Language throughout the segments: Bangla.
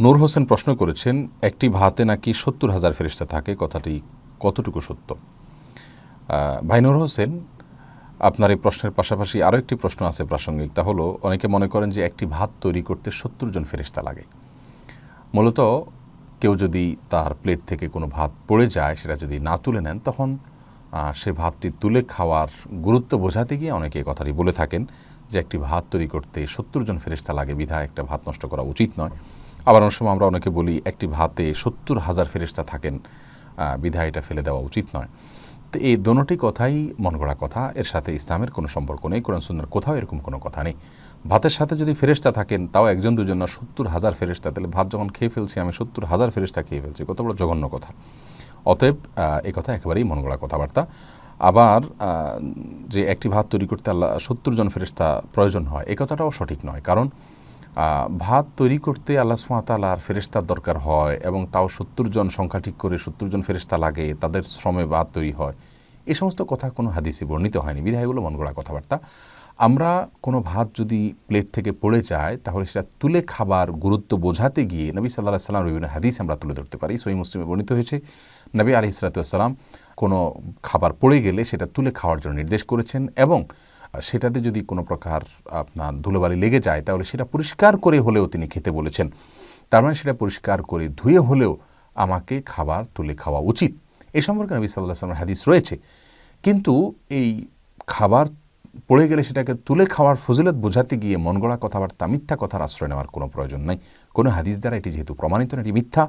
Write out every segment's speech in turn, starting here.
নূর হোসেন প্রশ্ন করেছেন, একটি ভাতে নাকি ৭০,০০০ ফেরেশতা থাকে, কথাটি কতটুকু সত্য? ভাই নূর হোসেন, আপনার এই প্রশ্নের পাশাপাশি আরও একটি প্রশ্ন আছে প্রাসঙ্গিক। তা হলো, অনেকে মনে করেন যে একটি ভাত তৈরি করতে ৭০ জন ফেরেশতা লাগে। মূলত কেউ যদি তার প্লেট থেকে কোনো ভাত পড়ে যায়, সেটা যদি না তুলে নেন, তখন সে ভাতটি তুলে খাওয়ার গুরুত্ব বোঝাতে গিয়ে অনেকে এই কথাটি বলে থাকেন যে একটি ভাত তৈরি করতে ৭০ জন ফেরেশতা লাগে, বিধায় একটা ভাত নষ্ট করা উচিত নয়। আবার অনেক সময় আমরা অনেকে বলি একটি ভাতে ৭০,০০০ ফেরেশতা থাকেন, বিধায় এটা ফেলে দেওয়া উচিত নয়। তো এই দোনোটি কথাই মন গড়া কথা, এর সাথে ইসলামের কোনো সম্পর্ক নেই, কোরআন সুন্নাহর কোথাও এরকম কোনো কথা নেই। ভাতের সাথে যদি ফেরেশতা থাকেন, তাও একজন দুজন না, ৭০,০০০ ফেরেশতা, তাহলে ভাত যখন খেয়ে ফেলছি আমি ৭০,০০০ ফেরেশতা খেয়ে ফেলছি, কত বড় জঘন্য কথা। অতএব এই কথা একেবারেই মন গড়া কথাবার্তা। আবার যে একটি ভাত তৈরি করতে ৭০ জন ফেরেশতা প্রয়োজন হয়, এই কথাটাও সঠিক নয়। কারণ ভাত তৈরি করতে আল্লাহ সুবহানাহু ওয়া তাআলার ফেরেশতার দরকার হয়, এবং তাও ৭০ জন সংখ্যা ঠিক করে ৭০ জন ফেরেশতা লাগে, তাদের শ্রমে ভাত তৈরি হয়। এই সমস্ত কথা কোনো হাদিসে বর্ণিত হয়নি, বিধায় এগুলো মন গড়া কথাবার্তা। আমরা কোনো ভাত যদি প্লেট থেকে পড়ে যায়, তাহলে সেটা তুলে খাবার গুরুত্ব বোঝাতে গিয়ে নবী সাল্লাল্লাহু আলাইহি ওয়াসাল্লামের বিভিন্ন হাদিস আমরা তুলে ধরতে পারি। সহিহ মুসলিমে বর্ণিত হয়েছে, নবী আলাইহিস সালাতু ওয়াস সালাম কোনো খাবার পড়ে গেলে সেটা তুলে খাওয়ার জন্য নির্দেশ করেছেন, এবং সেটাতে যদি কোনো প্রকার আপনার ধুলোবালি লেগে যায়, তাহলে সেটা পরিষ্কার করে হলেও তিনি খেতে বলেছেন। তার মানে সেটা পরিষ্কার করে ধুয়ে হলেও আমাকে খাবার তুলে খাওয়া উচিত। এই সম্পর্কে নবী সাল্লাল্লাহু আলাইহি ওয়াসাল্লামের হাদিস রয়েছে। কিন্তু এই খাবার পড়ে গেলে সেটাকে তুলে খাওয়ার ফজিলত বোঝাতে গিয়ে মন গড়া কথাবার্তা, মিথ্যা কথার আশ্রয় নেওয়ার কোনো প্রয়োজন নাই। কোনো হাদিস দ্বারা এটি যেহেতু প্রমাণিত না, এটি মিথ্যা।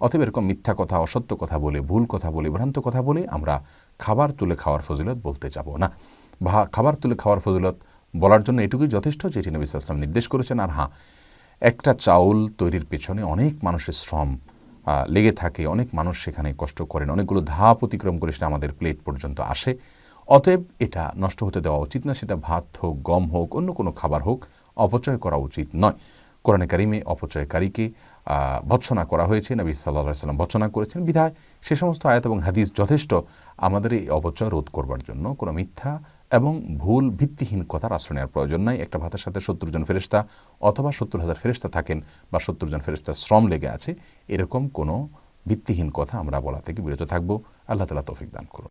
অতএব এরকম মিথ্যা কথা, অসত্য কথা বলে, ভুল কথা বলে, ভ্রান্ত কথা বলে আমরা খাবার তুলে খাওয়ার ফজিলত বলতে যাব না। খাবার তুলে খাওয়ার ফজিলত বলার জন্য এটুকুই যথেষ্ট, যেটি নবী সাল্লাল্লাহু আলাইহি ওয়াসাল্লাম নির্দেশ করেছেন। আর হ্যাঁ, একটা চাউল তৈরির পেছনে অনেক মানুষের শ্রম লেগে থাকে, অনেক মানুষ সেখানে কষ্ট করেন, অনেকগুলো ধাপ অতিক্রম করে সেটা আমাদের প্লেট পর্যন্ত আসে। অতএব এটা নষ্ট হতে দেওয়া উচিত না, সেটা ভাত হোক, গম হোক, অন্য কোনো খাবার হোক, অপচয় করা উচিত নয়। কোরআনে কারিমে অপচয়কারীকে ভৎসনা করা হয়েছে, নবী সাল্লাল্লাহু আলাইহি ওয়াসাল্লাম ভৎসনা করেছেন, বিধায় সে সমস্ত আয়াত এবং হাদিস যথেষ্ট আমাদের এই অপচয় রোধ করবার জন্য। কোনো মিথ্যা এবং ভুল ভিত্তিহীন কথার আশ্রয় নেওয়ার প্রয়োজন নাই। একটা ভাতের সাথে ৭০ জন ফেরেশতা অথবা ৭০,০০০ ফেরেশতা থাকেন, বা ৭০ জন ফেরেশতার শ্রম লেগে আছে, এরকম কোনো ভিত্তিহীন কথা আমরা বলা থেকে বিরত থাকবো। আল্লাহ তাআলা তৌফিক দান করুন।